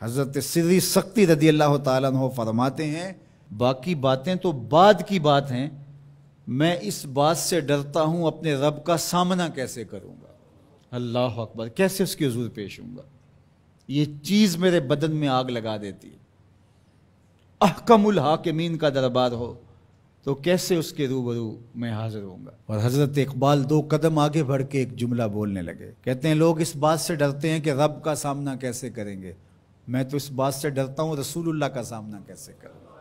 حضرت سری سختی رضی اللہ تعالیٰ عنہ فرماتے ہیں باقی باتیں تو بعد کی بات ہیں، میں اس بات سے ڈرتا ہوں اپنے رب کا سامنا کیسے کروں گا، اللہ اکبر، کیسے اس کے حضور پیش ہوں گا، یہ چیز میرے بدن میں آگ لگا دیتی ہے۔ احکم الحاکمین کا دربار ہو تو کیسے اس کے روبرو میں حاضر ہوں گا۔ اور حضرت اقبال 2 قدم آگے بڑھ کے ایک جملہ بولنے لگے، کہتے ہیں لوگ اس بات سے ڈرتے ہیں کہ رب کا سامنا کیسے کریں گے، میں تو اس بات سے ڈرتا ہوں رسول اللہ کا سامنا کیسے کروں گا۔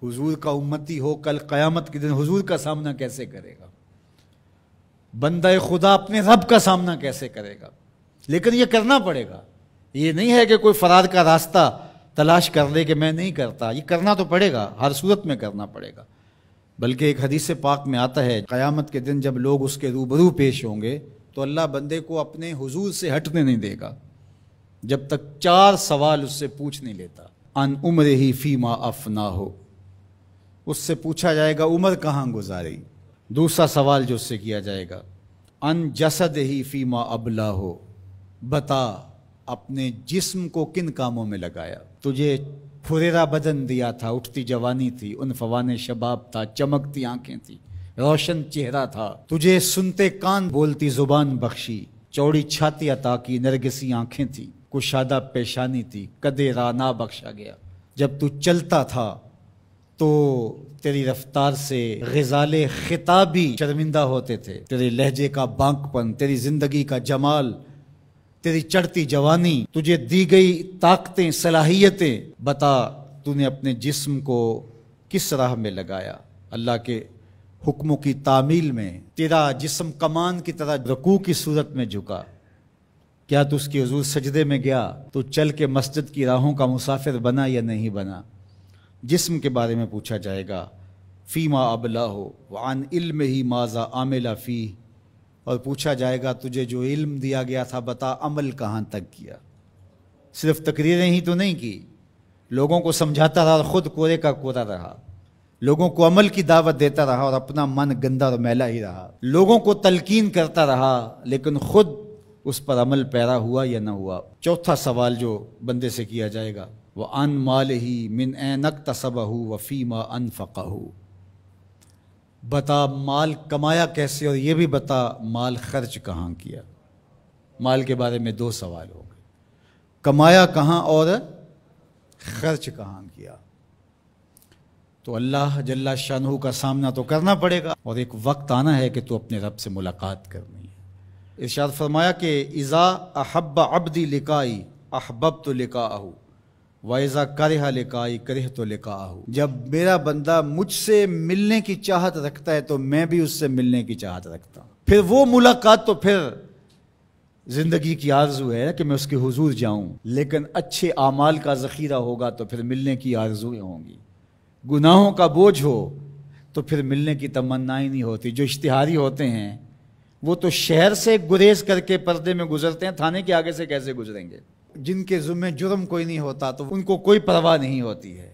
حضور کا امتی ہو کل قیامت کے دن حضور کا سامنا کیسے کرے گا، بندہ خدا اپنے رب کا سامنا کیسے کرے گا۔ لیکن یہ کرنا پڑے گا، یہ نہیں ہے کہ کوئی فرار کا راستہ تلاش کر لے کہ میں نہیں کرتا، یہ کرنا تو پڑے گا، ہر صورت میں کرنا پڑے گا۔ بلکہ ایک حدیث پاک میں آتا ہے قیامت کے دن جب لوگ اس کے روبرو پیش ہوں گے تو اللہ بندے کو اپنے حضور سے ہٹنے نہیں دے گا جب تک 4 سوال اس سے پوچھ نہیں لیتا۔ ان عمرہ فیما افنا ہو، اس سے پوچھا جائے گا عمر کہاں گزاری۔ دوسرا سوال جو اس سے کیا جائے گا ان جسدہ فیما ابلا ہو، بتا اپنے جسم کو کن کاموں میں لگایا، تجھے پھریرا بدن دیا تھا، اٹھتی جوانی تھی، عنفوان شباب تھا، چمکتی آنکھیں تھی، روشن چہرہ تھا، تجھے سنتے کان بولتی زبان بخشی، چوڑی چھاتی عطا کی، نرگسی آنکھیں تھی، کشادہ پیشانی تھی، قدِ رانا بخشا گیا۔ جب تو چلتا تھا تو تیری رفتار سے غزال خطابی شرمندہ ہوتے تھے، تیرے لہجے کا بانک پن، تیری زندگی کا جمال، تیری چڑھتی جوانی، تجھے دی گئی طاقتیں، صلاحیتیں، بتا تو نے اپنے جسم کو کس راہ میں لگایا، اللہ کے حکموں کی تعمیل میں۔ تیرا جسم کمان کی طرح رکوع کی صورت میں جھکا، کیا تو اس کے حضور سجدے میں گیا، تو چل کے مسجد کی راہوں کا مسافر بنا یا نہیں بنا۔ جسم کے بارے میں پوچھا جائے گا فیما ابلا ہو وعن علم ہی ماذا عامل فی، اور پوچھا جائے گا تجھے جو علم دیا گیا تھا بتا عمل کہاں تک کیا۔ صرف تقریریں ہی تو نہیں کی، لوگوں کو سمجھاتا رہا اور خود کورے کا کورا رہا، لوگوں کو عمل کی دعوت دیتا رہا اور اپنا من گندا اور میلا ہی رہا، لوگوں کو تلقین کرتا رہا لیکن خود اس پر عمل پیرا ہوا یا نہ ہوا۔ چوتھا سوال جو بندے سے کیا جائے گا وَعَن مَالِهِ مِنْ أَيْنَ اكْتَسَبَهُ وَفِيمَا أَنْفَقَهُ، بتا مال کمایا کیسے اور یہ بھی بتا مال خرچ کہاں کیا۔ مال کے بارے میں 2 سوال ہو گئے، کمایا کہاں اور خرچ کہاں کیا۔ تو اللہ جل شانہ کا سامنا تو کرنا پڑے گا اور ایک وقت آنا ہے کہ تو اپنے رب سے ملاقات کرنی ہے۔ ارشاد فرمایا کہ اذا احب عبدی لقائی احببت لقاءہ وَإِذَا كَرِهَ لِقَائِي كَرِهْتُ لِقَاءَهُ، جب میرا بندہ مجھ سے ملنے کی چاہت رکھتا ہے تو میں بھی اس سے ملنے کی چاہت رکھتا ہوں، پھر وہ ملاقات تو پھر زندگی کی آرزو ہے کہ میں اس کے حضور جاؤں، لیکن اچھے اعمال کا ذخیرہ ہوگا تو پھر ملنے کی آرزویں ہوں گی، گناہوں کا بوجھ ہو تو پھر ملنے کی تمنا ہی نہیں ہوتی۔ جو اشتہاری ہوتے ہیں وہ تو شہر سے گریز کر کے پردے میں گزرتے ہیں، تھانے کے آگے سے کیسے گزریں گے؟ جن کے ذمہ جرم کوئی نہیں ہوتا تو ان کو کوئی پرواہ نہیں ہوتی ہے،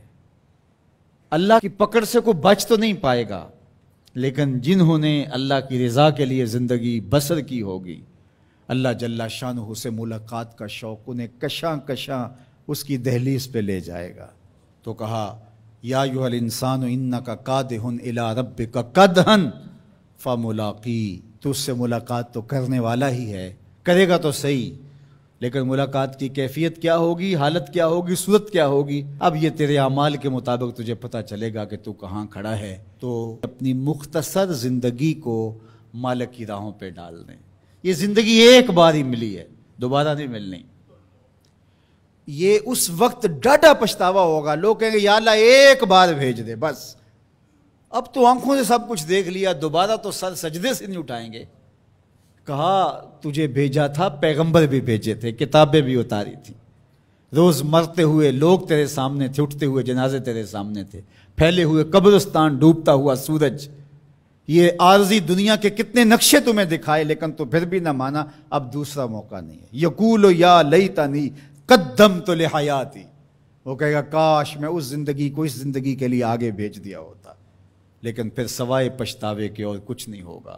اللہ کی پکڑ سے کوئی بچ تو نہیں پائے گا، لیکن جنہوں نے اللہ کی رضا کے لیے زندگی بسر کی ہوگی اللہ جل شانہ سے ملاقات کا شوق انہیں کشاں کشاں اس کی دہلیز پہ لے جائے گا۔ تو کہا یا ایھا الانسان انک کادح الی ربک کدحا فملاقی، تو اس سے ملاقات تو کرنے والا ہی ہے، کرے گا تو صحیح، لیکن ملاقات کی کیفیت کیا ہوگی، حالت کیا ہوگی، صورت کیا ہوگی، اب یہ تیرے اعمال کے مطابق تجھے پتہ چلے گا کہ تو کہاں کھڑا ہے۔ تو اپنی مختصر زندگی کو مالک کی راہوں پہ ڈال دیں۔ یہ زندگی ایک بار ہی ملی ہے، دوبارہ نہیں ملنی۔ یہ اس وقت ڈاڈا پچھتاوا ہوگا، لوگ کہیں گے یا اللہ ایک بار بھیج دے بس، اب تو آنکھوں سے سب کچھ دیکھ لیا، دوبارہ تو سر سجدے سے نہیں اٹھائیں گے۔ کہا تجھے بھیجا تھا، پیغمبر بھی بھیجے تھے، کتابیں بھی اتاری تھی، روز مرتے ہوئے لوگ تیرے سامنے تھے، اٹھتے ہوئے جنازے تیرے سامنے تھے، پھیلے ہوئے قبرستان، ڈوبتا ہوا سورج، یہ عارضی دنیا کے کتنے نقشے تمہیں دکھائے لیکن تو پھر بھی نہ مانا، اب دوسرا موقع نہیں ہے۔ یقول یا لیتنی قدمت لحیاتی، وہ کہے گا کاش میں اس زندگی کو اس زندگی کے لیے آگے بھیج دیا ہوتا، لیکن پھر سوائے پچھتاوے کے اور کچھ نہیں ہوگا۔